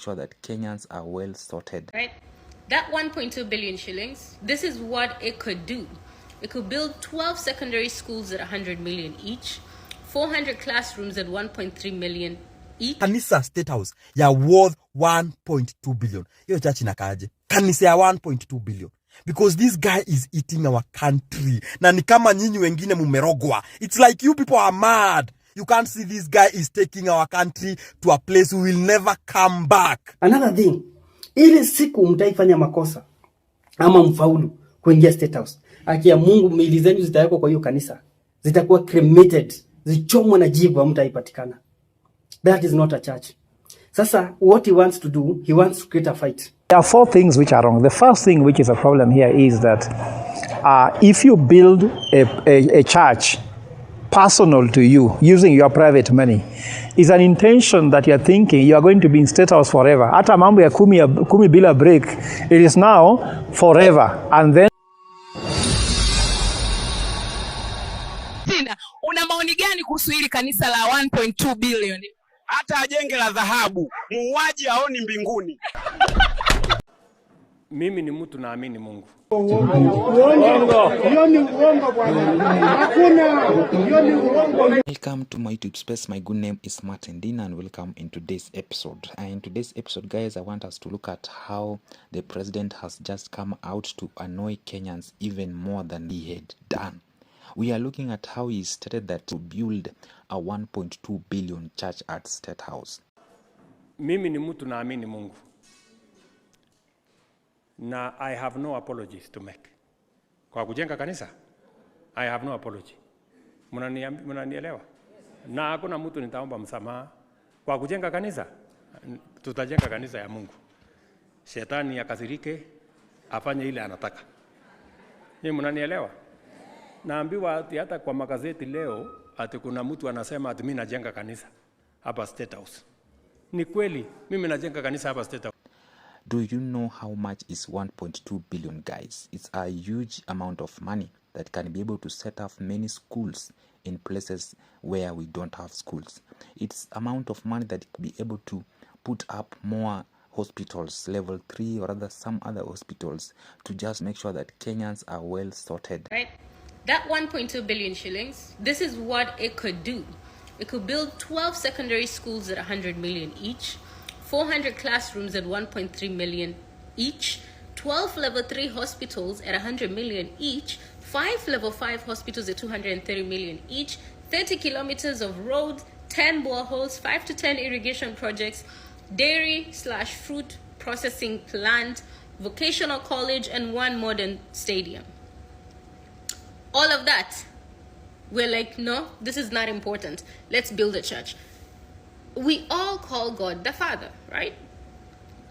sure that Kenyans are well sorted. Right? That 1.2 billion shillings, this is what it could do. It could build 12 secondary schools at 100 million each, 400 classrooms at 1.3 million each. Kanisa Statehouse ya worth 1.2 billion. Hiyo church inakaaje? Kanisa ya 1.2 billion. Because this guy is eating our country. Na ni kama nyinyi wengine mumerogwa. It's like you people are mad. You can't see this guy is taking our country to a place we will never come back. Another thing, ile siku mtaifanya makosa ama mfaulu kuingia State House, haki ya Mungu miili zenu zitawekwa kwa hiyo kanisa. Zitakuwa cremated, zichomwe na jivu, mtaipatikana. That is not a church. Sasa what he wants to do, he wants to create a fight. There are four things which are wrong. The first thing which is a problem here is that if you build a church personal to you using your private money, is an intention that you're thinking you are going to be in State House forever. Hata mambo ya kumi bila break, it is now forever. And then una maoni gani kuhusu hili kanisa la 1.2 billion? Hata ajenge la dhahabu, muuaji haoni mbinguni. Mimi ni mtu naamini Mungu. Welcome to my YouTube space. My good name is Martin Dean and welcome in today's episode. In today's episode, guys, I want us to look at how the president has just come out to annoy Kenyans even more than he had done. We are looking at how he stated that to build a 1.2 billion church at Statehouse. Mimi ni mtu naamini Mungu. Na I have no apologies to make. Kwa kujenga kanisa, I have no apology. Mnanielewa? Na hakuna mtu nitaomba msamaha. Kwa kujenga kanisa, tutajenga kanisa ya Mungu. Shetani akasirike, afanye ile anataka. Ni mnanielewa? Naambiwa ati hata kwa magazeti leo ati kuna mtu anasema ati mimi najenga kanisa hapa State House. Ni kweli, mimi najenga kanisa hapa State House. Do you know how much is 1.2 billion, guys? It's a huge amount of money that can be able to set up many schools in places where we don't have schools. It's amount of money that could be able to put up more hospitals, level 3 or rather some other hospitals, to just make sure that Kenyans are well sorted. Right? That 1.2 billion shillings, this is what it could do. It could build 12 secondary schools at 100 million each, 400 classrooms at 1.3 million each, 12 level 3 hospitals at 100 million each, 5 level 5 hospitals at 230 million each, 30 kilometers of roads, 10 boreholes, 5 to 10 irrigation projects, dairy/fruit processing plant, vocational college, and 1 modern stadium. All of that, we're like, no, this is not important. Let's build a church. We all call God the Father, right?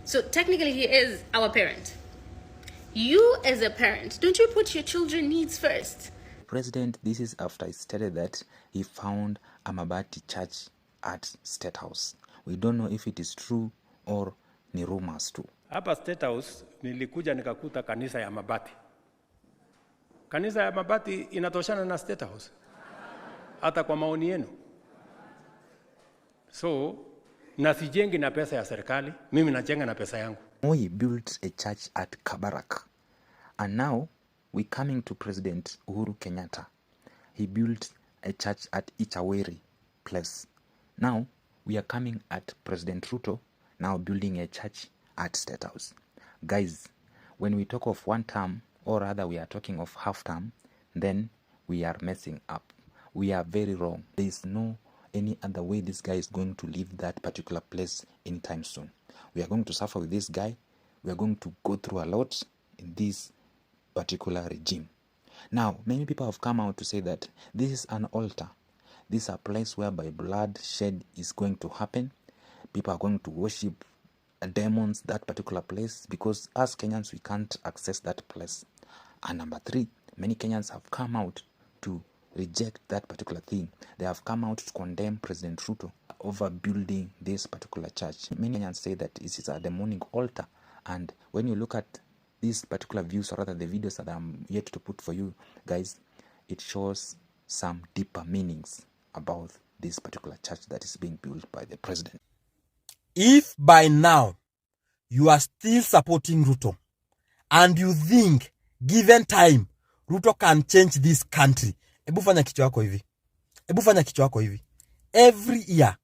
So technically he is our parent. You as a parent, don't you put your children's needs first? President, this is after he stated that he found a Mabati church at State House. We don't know if it is true or ni rumors too. Hapa State House nilikuja nikakuta kanisa ya mabati. Kanisa ya mabati inatoshana na State House. Hata kwa maoni yenu. So, nasijengi na pesa ya serikali, mimi najenga na pesa yangu. He built a church at Kabarak. And now, we coming to President Uhuru Kenyatta. He built a church at Ichaweri place. Now, we are coming at President Ruto, now building a church at State House. Guys, when we talk of one term, or rather we are talking of half term, then we are messing up. We are very wrong. There is no any other way this guy is going to leave that particular place anytime soon. We are going to suffer with this guy. We are going to go through a lot in this particular regime. Now, many people have come out to say that this is an altar. This is a place whereby bloodshed is going to happen. People are going to worship demons, that particular place, because as Kenyans, we can't access that place. And number 3, many Kenyans have come out to reject that particular thing. They have come out to condemn President Ruto over building this particular church. Many Kenyans say that this is a demonic altar, and when you look at these particular views, or rather the videos that I'm yet to put for you guys, it shows some deeper meanings about this particular church that is being built by the president. If by now you are still supporting Ruto, and you think given time Ruto can change this country. Ebu fanya kichwa yako hivi. Ebu fanya kichwa yako hivi. Every year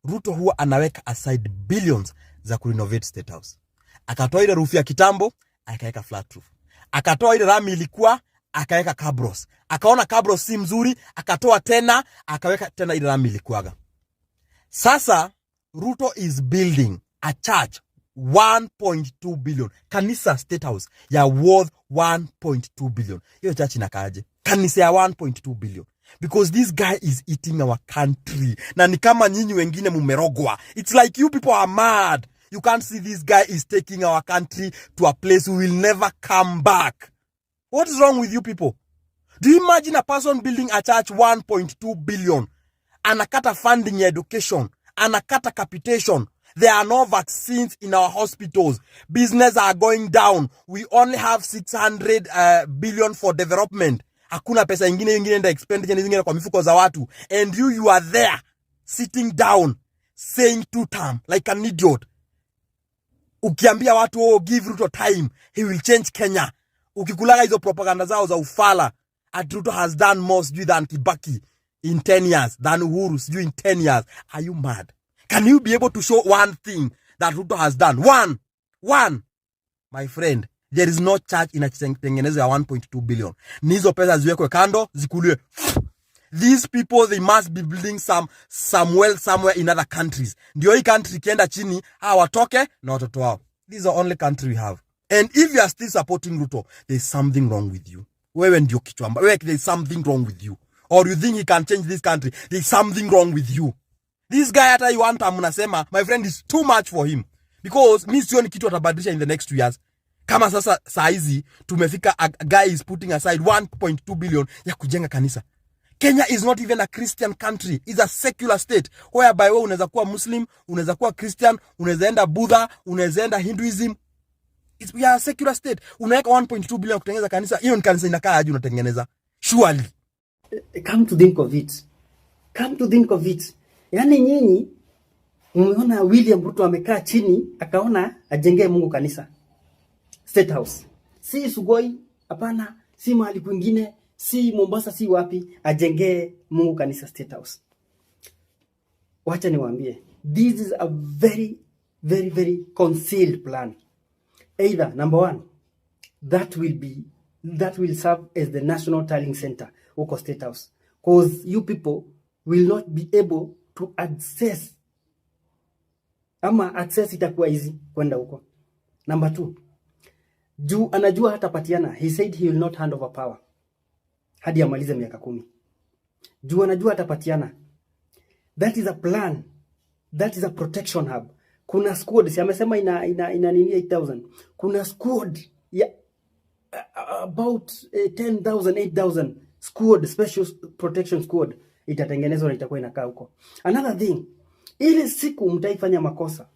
Ruto huwa anaweka aside billions za kurenovate State House. Akatoa ile roof ya kitambo, akaweka flat roof. Akatoa ile rami ilikuwa, akaweka cabros. Akaona cabros si mzuri, akatoa tena, akaweka tena ile rami ilikuwaga. Sasa Ruto is building a church 1.2 billion. Kanisa State House ya worth 1.2 billion. Hiyo church inakaaje? Kanisa ya 1.2 billion. Because this guy is eating our country. Na ni kama nyinyi wengine mumerogwa. It's like you people are mad. You can't see this guy is taking our country to a place we will never come back. What is wrong with you people? Do you imagine a person building a church 1.2 billion? Anakata funding education. Anakata capitation. There are no vaccines in our hospitals. Business are going down. We only have 600 billion for development. Hakuna pesa ingine nda expenditure zingine kwa mifuko za watu. And you are there sitting down saying two term like an idiot. Ukiambia watu, oh, give Ruto time, he will change Kenya. Ukikulaga hizo propaganda zao za ufala, at Ruto has done more than Kibaki in 10 years, than Uhuru in 10 years. Are you mad? Can you be able to show one thing that Ruto has done? One. My friend, there is no church inatengenezwa ya 1.2 billion. Nizo pesa ziwekwe kando, zikuliwe. These people, they must be building some wealth somewhere in other countries. Ndio hii country kienda chini, watoke na watoto wao. This is the only country we have. And if you are still supporting Ruto, there is something wrong with you. Wewe ndio kichwa mbaya. There is something wrong with you. Or you think he can change this country. There is something wrong with you. This guy hata you want mnasema, my friend, is too much for him. Because mi sioni kitu atabadilisha in the next 2 years. Kama sasa saa hizi tumefika, a guy is putting aside 1.2 billion ya kujenga kanisa. Kenya is not even a Christian country. It's a secular state. Whereby wewe unaweza kuwa Muslim, unaweza kuwa Christian, unaweza enda Buddha, unaweza enda Hinduism. We are a secular state. Unaweka 1.2 billion kutengeneza kanisa. Hiyo ni kanisa inakaa aje unatengeneza? Surely. Come to think of it. Yaani nyinyi umeona William Ruto amekaa chini akaona ajengee Mungu kanisa. State House. Si Sugoi, hapana, si mahali kwingine, si Mombasa, si wapi, ajengee Mungu kanisa State House. Wacha niwaambie, this is a very, very, very concealed plan. Either, number one, that will serve as the national tallying center huko State House. Because you people will not be able to access. Ama access itakuwa easy kwenda huko. Number two, juu anajua hatapatiana. He said he will not hand over power hadi amalize miaka 10. Juu anajua hatapatiana. That is a plan. That is a protection hub. Kuna squad, si amesema ina nini 8,000. Kuna squad ya about 10,000, 8,000 squad, special protection squad itatengenezwa na itakuwa inakaa huko. Another thing, ile siku mtaifanya makosa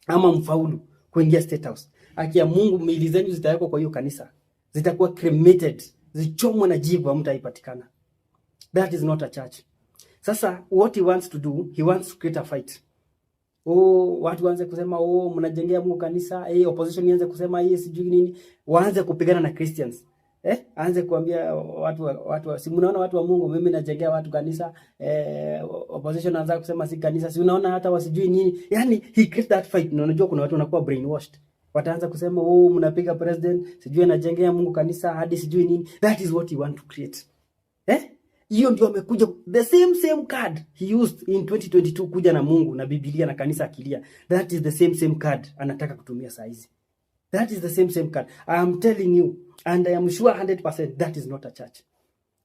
ama mfaulu kuingia State House, akia Mungu miili zenu zitawekwa kwa hiyo kanisa. Zitakuwa cremated, zichomwa na jivu, mtaipatikana. That is not a church. Sasa what he wants to do, he wants to create a fight. Watu waanze kusema mnajengea Mungu kanisa, opposition ianze kusema sijui nini, waanze kupigana na Christians. Aanze kuambia watu si mnaona watu wa Mungu, mimi najengea watu kanisa, opposition anaanza kusema si kanisa, si unaona hata wasijui nini. Yani he create that fight. Na unajua kuna watu wanakuwa brainwashed. Wataanza kusema mnapiga president, sijui anajengea Mungu kanisa hadi sijui nini. That is what he want to create. Hiyo ndio amekuja the same card he used in 2022 kuja na Mungu na Biblia na kanisa akilia. That is the same card anataka kutumia saa hizi. That is the same card. I am telling you, and I am sure 100% that is not a church.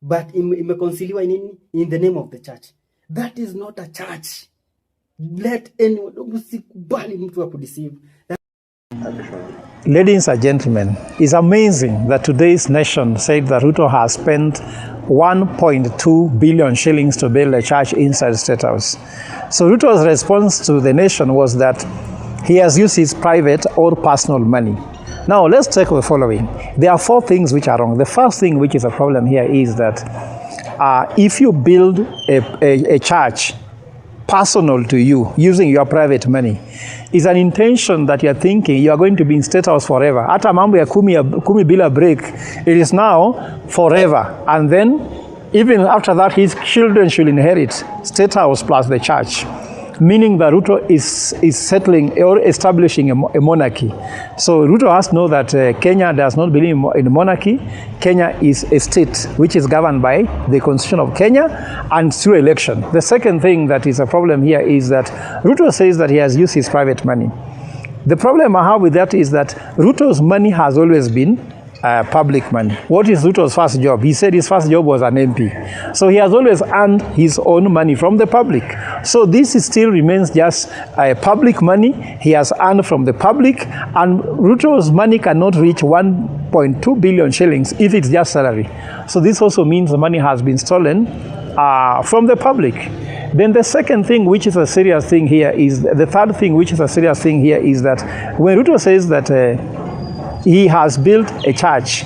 But imeconciliwa in the name of the church. That is not a church. Let anyone, usikubali mtu wa kudeceive. Ladies and gentlemen, it's amazing that today's nation said that Ruto has spent 1.2 billion shillings to build a church inside State House. So Ruto's response to the nation was that he has used his private or personal money. Now, let's take the following. There are 4 things which are wrong. The first thing which is a problem here is that if you build a church, personal to you, using your private money, is an intention that you're thinking you are going to be in State House forever. Hata mambo ya kumi bila break, it is now forever. And then, even after that, his children should inherit State House plus the church. Meaning that Ruto is settling or establishing a monarchy. So Ruto has to know that Kenya does not believe in monarchy. Kenya is a state which is governed by the Constitution of Kenya and through election. The second thing that is a problem here is that Ruto says that he has used his private money. The problem I have with that is that Ruto's money has always been public money. What is Ruto's first job? He said his first job was an MP. So he has always earned his own money from the public. So this still remains just public money. He has earned from the public, and Ruto's money cannot reach 1.2 billion shillings if it's just salary. So this also means the money has been stolen from the public. Then the second thing, which is a serious thing here, is the third thing, which is a serious thing here, is that when Ruto says that he has built a church,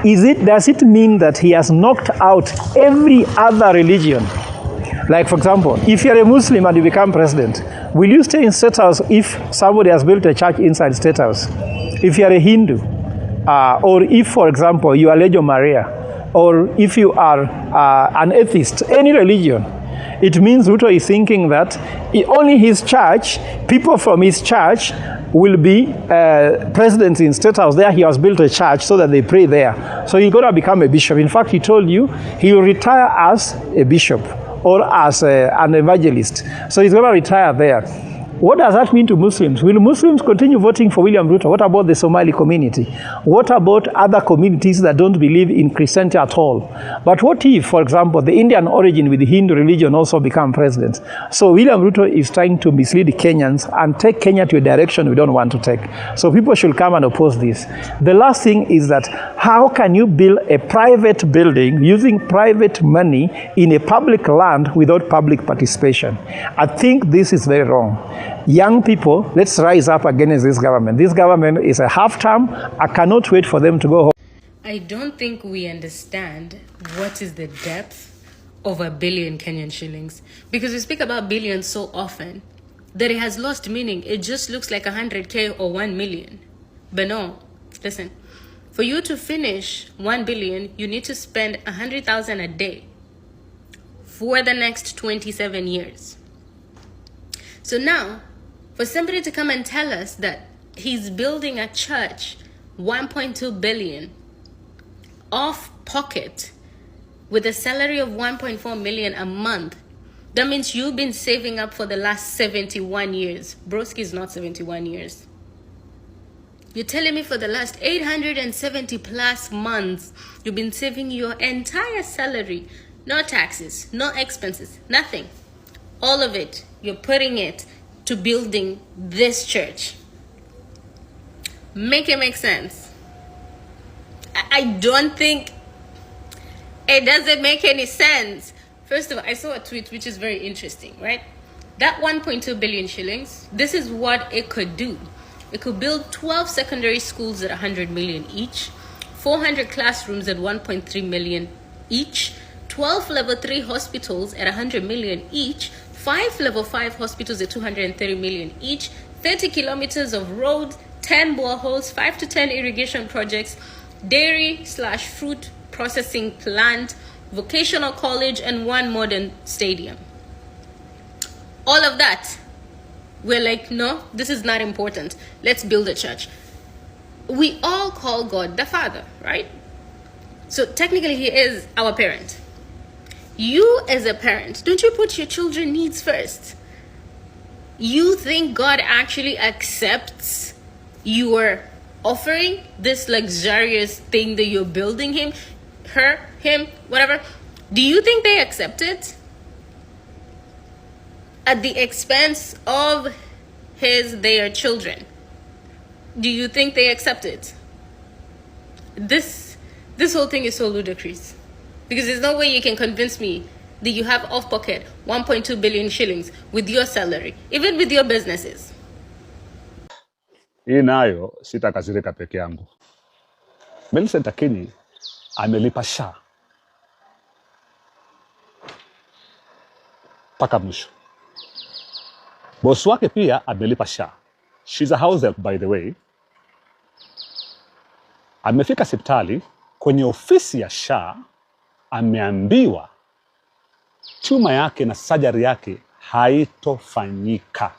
does it mean that he has knocked out every other religion? Like, for example, if you're a Muslim and you become president, will you stay in State House if somebody has built a church inside State House? If you're a Hindu, or if, for example, you are Legio Maria, or if you are an atheist, any religion, it means Ruto is thinking that only his church, people from his church, will be presidents in State House. There he has built a church so that they pray there. So he's going to become a bishop. In fact, he told you he will retire as a bishop or as an evangelist. So he's going to retire there. What does that mean to Muslims? Will Muslims continue voting for William Ruto? What about the Somali community? What about other communities that don't believe in Christianity at all? But what if, for example, the Indian origin with the Hindu religion also become president? So William Ruto is trying to mislead the Kenyans and take Kenya to a direction we don't want to take. So people should come and oppose this. The last thing is that how can you build a private building using private money in a public land without public participation? I think this is very wrong. Young people, let's rise up against this government. This government is a half-term. I cannot wait for them to go home. I don't think we understand what is the depth of a billion Kenyan shillings. Because we speak about billions so often that it has lost meaning. It just looks like 100K or 1 million. But no, listen. For you to finish 1 billion, you need to spend 100,000 a day for the next 27 years. So now, for somebody to come and tell us that he's building a church, 1.2 billion, off pocket, with a salary of 1.4 million a month, that means you've been saving up for the last 71 years. Broski is not 71 years. You're telling me for the last 870 plus months, you've been saving your entire salary, no taxes, no expenses, nothing. All of it, you're putting it to building this church. Make it make sense. I don't think it doesn't make any sense. First of all, I saw a tweet which is very interesting, right? That 1.2 billion shillings, this is what it could do. It could build 12 secondary schools at 100 million each, 400 classrooms at 1.3 million each, 12 level 3 hospitals at 100 million each, 5 level 5 hospitals at 230 million each, 30 kilometers of roads, 10 boreholes, 5 to 10 irrigation projects, dairy/fruit processing plant, vocational college, and 1 modern stadium. All of that, we're like, no, this is not important. Let's build a church. We all call God the Father, right? So technically he is our parent. You as a parent, don't you put your children's needs first? You think God actually accepts your offering, this luxurious thing that you're building him, her, him, whatever? Do you think they accept it? At the expense of their children. Do you think they accept it? This whole thing is so ludicrous. Because there's no way you can convince me that you have off pocket 1.2 billion shillings with your salary, even with your businesses. Hii nayo sitakasirika peke yangu. Millicent Akinyi amelipa SHA mpaka mwisho. Boss wake pia amelipa SHA. She's a house help by the way. Amefika hospitali kwenye ofisi ya SHA, ameambiwa chuma yake na surgery yake haitofanyika.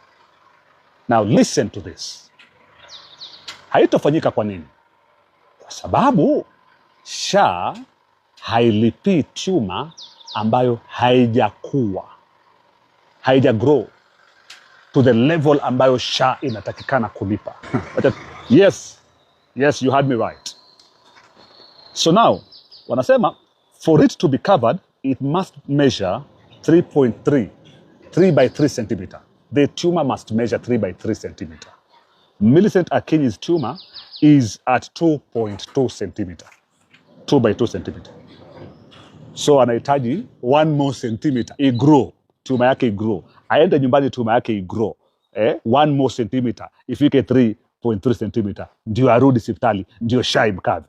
Now listen to this. Haitofanyika kwa nini? Kwa sababu SHA hailipii chuma ambayo haijagrow to the level ambayo SHA inatakikana kulipa. Yes, you heard me right. So now, wanasema, for it to be covered, it must measure 3 by 3 centimeter. The tumor must measure 3 by 3 centimeter. Millicent Akinyi's tumor is at 2.2 centimeter. 2 by 2 centimeter. So anahitaji 1 more centimeter. Igrow. Tumor yake igrow. Aende nyumbani tumor yake igrow. 1 more centimeter. Ifike 3.3 centimeter. Ndio arudi hospitali. Ndio SHA imkave.